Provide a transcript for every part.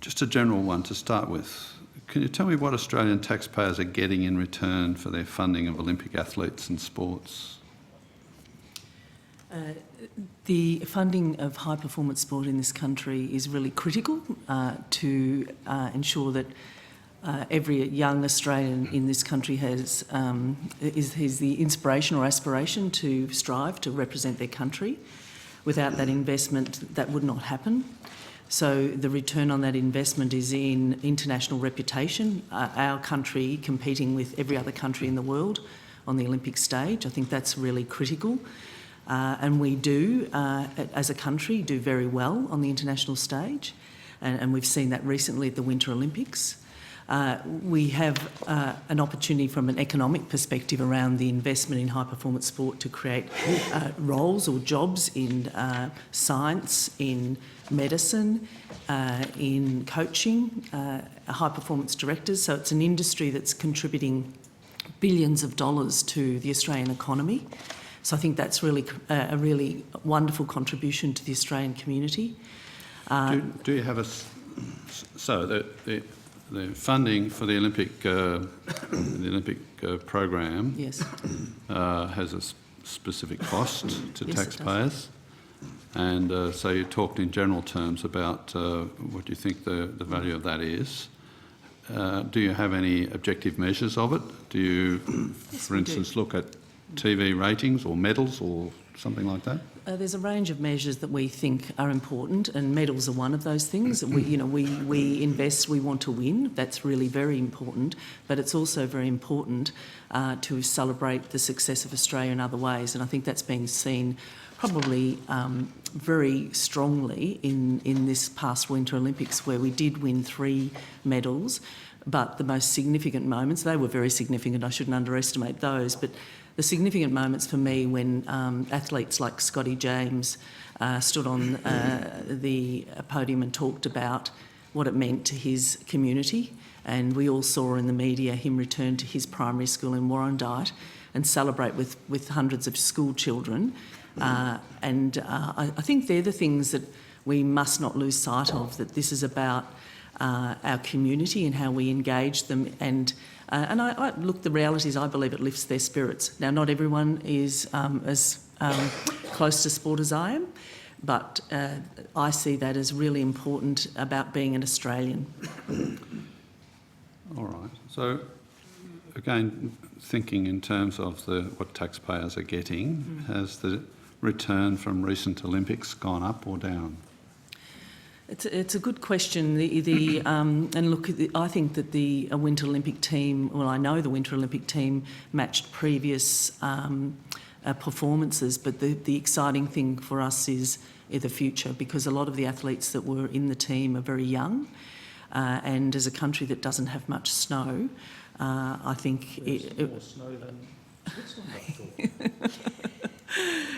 Just a general one to start with. Can you tell me what Australian taxpayers are getting in return for their funding of Olympic athletes and sports? The funding of high-performance sport in this country is really critical to ensure that every young Australian in this country has the inspiration or aspiration to strive to represent their country. Without that investment, that would not happen. So the return on that investment is in international reputation, our country competing with every other country in the world on the Olympic stage. I think that's really critical. And we do, as a country, do very well on the international stage. And we've seen that recently at the Winter Olympics. We have an opportunity from an economic perspective around the investment in high-performance sport to create roles or jobs in science, in medicine, in coaching, high-performance directors. So it's an industry that's contributing billions of dollars to the Australian economy. So I think that's really a really wonderful contribution to the Australian community. Do you have the funding for the Olympic program? Yes. Has a specific cost to Yes, taxpayers, and so you talked in general terms about what you think the value of that is. Do you have any objective measures of it? Do you, for instance, look at TV ratings or medals or something like that? There's a range of measures that we think are important, and medals are one of those things. We invest, we want to win. That's really very important, but it's also very important to celebrate the success of Australia in other ways, and I think that's been seen probably very strongly in this past Winter Olympics, where we did win 3 medals, but the most significant moments, they were very significant, I shouldn't underestimate those, but the significant moments for me when athletes like Scotty James stood on the podium and talked about what it meant to his community, and we all saw in the media him return to his primary school in Warrandyte and celebrate with hundreds of school children. I think they're the things that we must not lose sight of, that this is about our community and how we engage them. And I look, the reality is I believe it lifts their spirits. Now, not everyone is as close to sport as I am, but I see that as really important about being an Australian. All right. So, again, thinking in terms of what taxpayers are getting, has the return from recent Olympics gone up or down? It's a good question. And look, I think that the Winter Olympic team, well, I know the Winter Olympic team matched previous performances, but the exciting thing for us is the future, because a lot of the athletes that were in the team are very young, and as a country that doesn't have much snow, I think more snow than Switzerland.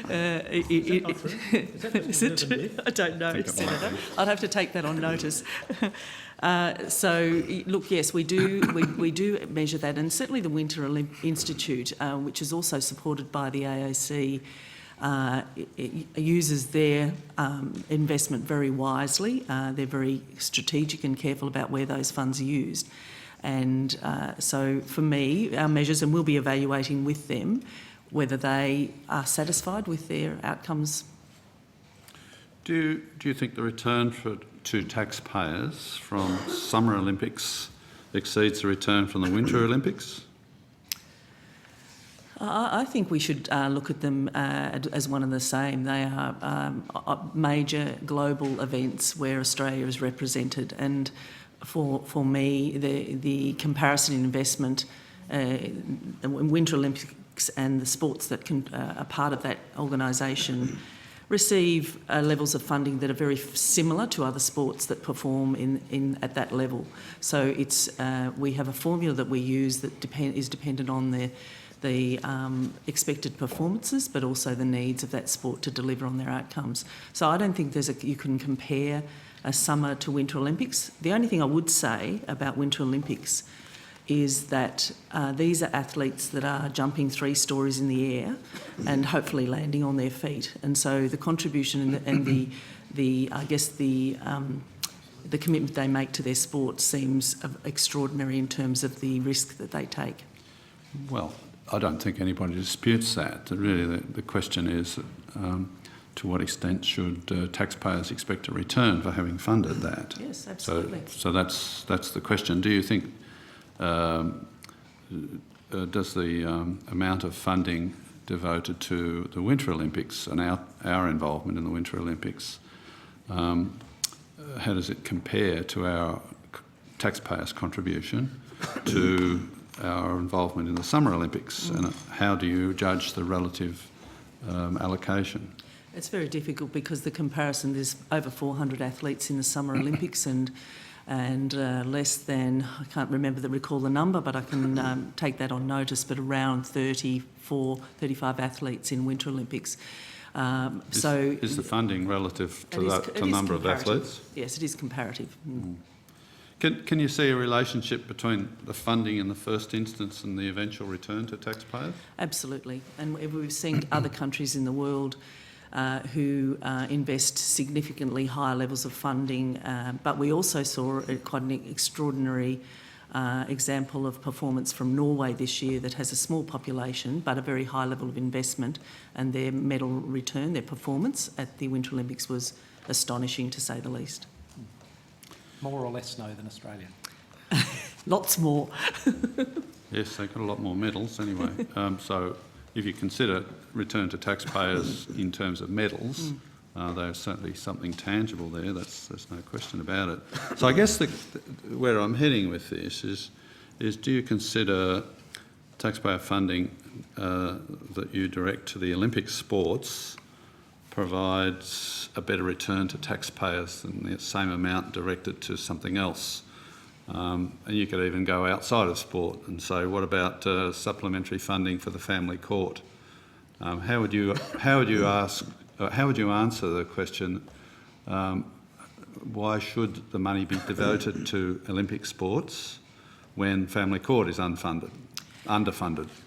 Is it true? I don't know, Senator. I'd have to take that on notice. So, look, yes, we do measure that, and certainly the Winter Institute, which is also supported by the AAC, it uses their investment very wisely. They're very strategic and careful about where those funds are used. And so for me, our measures, and we'll be evaluating with them whether they are satisfied with their outcomes. Do you think the return to taxpayers from Summer Olympics exceeds the return from the Winter Olympics? I think we should look at them as one and the same. They are major global events where Australia is represented, and for me, the comparison in investment, Winter Olympics and the sports that are part of that organisation receive levels of funding that are very similar to other sports that perform at that level. So it's we have a formula that we use that is dependent on the expected performances, but also the needs of that sport to deliver on their outcomes. So I don't think you can compare a Summer to Winter Olympics. The only thing I would say about Winter Olympics is that these are athletes that are jumping 3 stories in the air and hopefully landing on their feet. And so the contribution and the the commitment they make to their sport seems extraordinary in terms of the risk that they take. Well, I don't think anybody disputes that. Really, the question is to what extent should taxpayers expect a return for having funded that? Yes, absolutely. So that's the question. Do you think does the amount of funding devoted to the Winter Olympics and our involvement in the Winter Olympics, how does it compare to our taxpayers' contribution to our involvement in the Summer Olympics? And how do you judge the relative allocation? It's very difficult because the comparison, there's over 400 athletes in the Summer Olympics and less than, I can't recall the number, but I can take that on notice, but around 34, 35 athletes in Winter Olympics. Is the funding relative to the number of athletes? Yes, it is comparative. Can you see a relationship between the funding in the first instance and the eventual return to taxpayers? Absolutely. And we've seen other countries in the world who invest significantly higher levels of funding, but we also saw quite an extraordinary example of performance from Norway this year that has a small population but a very high level of investment, and their medal return, their performance at the Winter Olympics was astonishing, to say the least. More or less snow than Australia? Lots more. Yes, they've got a lot more medals anyway. So if you consider return to taxpayers in terms of medals, there's certainly something tangible there. There's no question about it. So I guess where I'm heading with this is do you consider taxpayer funding that you direct to the Olympic sports provides a better return to taxpayers than the same amount directed to something else? And you could even go outside of sport and say, what about supplementary funding for the family court? How would you answer the question, why should the money be devoted to Olympic sports when family court is underfunded,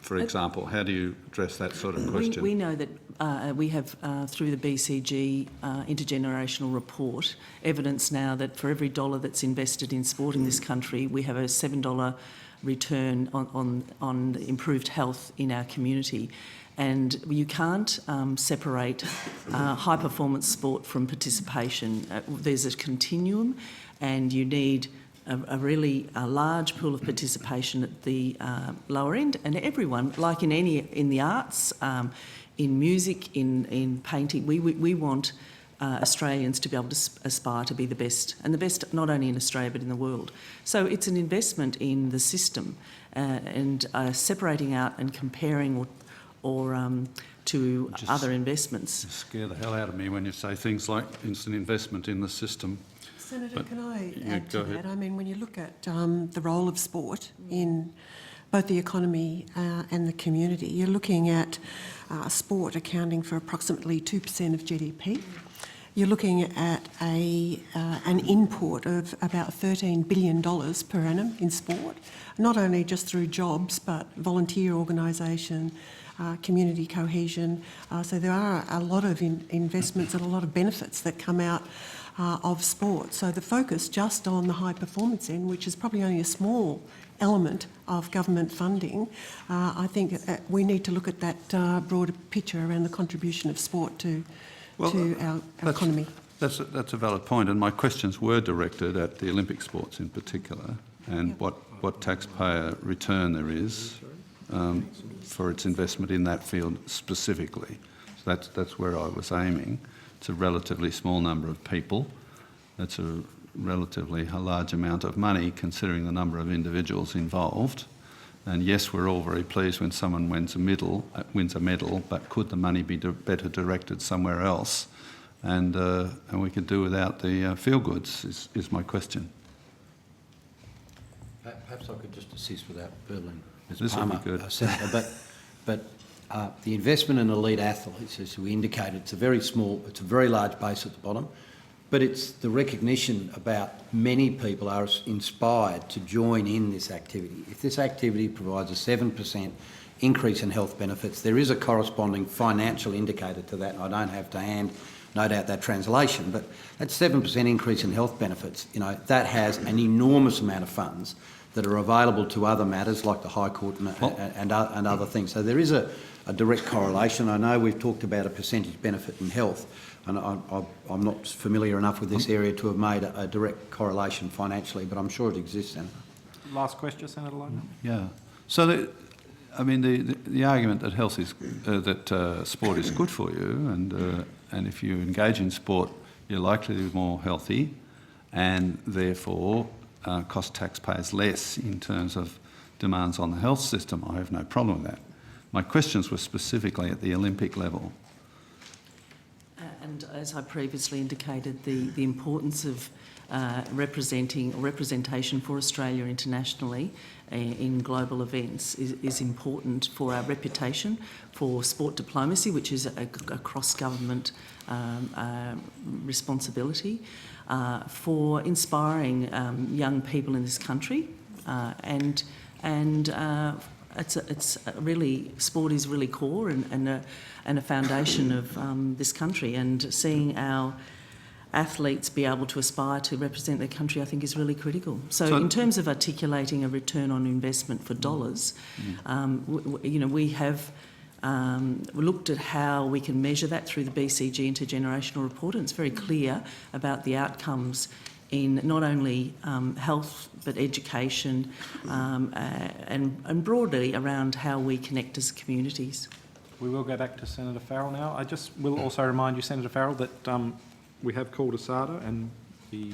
for example? How do you address that sort of question? We know that we have, through the BCG intergenerational report, evidence now that for every dollar that's invested in sport in this country, we have a $7 return on improved health in our community. And you can't separate high performance sport from participation. There's a continuum, and you need a really large pool of participation at the lower end, and everyone, like in the arts, in music, in painting, we want Australians to be able to aspire to be the best, and the best not only in Australia but in the world. So it's an investment in the system, and separating out and comparing or to other investments. You scare the hell out of me when you say things like it's an investment in the system. Senator, can I add to that? I mean, when you look at the role of sport in both the economy and the community, you're looking at sport accounting for approximately 2% of GDP. You're looking at an import of about $13 billion per annum in sport, not only just through jobs, but volunteer organisation, community cohesion. So there are a lot of investments and a lot of benefits that come out of sport. So the focus just on the high performance end, which is probably only a small element of government funding, I think we need to look at that broader picture around the contribution of sport to our economy. That's a valid point, and my questions were directed at the Olympic sports in particular, and what taxpayer return there is for its investment in that field specifically. So that's where I was aiming. It's a relatively small number of people. That's a relatively large amount of money considering the number of individuals involved. And yes, we're all very pleased when someone wins a medal, but could the money be better directed somewhere else? And we could do without the feel-goods is my question. Perhaps I could just assist without Berlin. This would be good. Senator, but the investment in elite athletes, as we indicated, it's a very large base at the bottom, but it's the recognition about many people are inspired to join in this activity. If this activity provides a 7% increase in health benefits, there is a corresponding financial indicator to that. I don't have to hand no doubt that translation, but that 7% increase in health benefits, you know, that has an enormous amount of funds that are available to other matters like the High Court and other things. So there is a direct correlation. I know we've talked about a percentage benefit in health, and I'm not familiar enough with this area to have made a direct correlation financially, but I'm sure it exists, Senator. Last question, Senator Leyonhjelm. Yeah. So, the argument that health is sport is good for you, and if you engage in sport, you're likely to be more healthy, and therefore cost taxpayers less in terms of demands on the health system. I have no problem with that. My questions were specifically at the Olympic level. And as I previously indicated, the importance of representation for Australia internationally in global events is important for our reputation, for sport diplomacy, which is a cross-government responsibility, for inspiring young people in this country, and it's really, sport is really core and a foundation of this country, and seeing our athletes be able to aspire to represent their country, I think, is really critical. So in terms of articulating a return on investment for dollars, we have looked at how we can measure that through the BCG intergenerational report, and it's very clear about the outcomes in not only health but education and broadly around how we connect as communities. We will go back to Senator Farrell now. I just will also remind you, Senator Farrell, that we have called ASADA, and the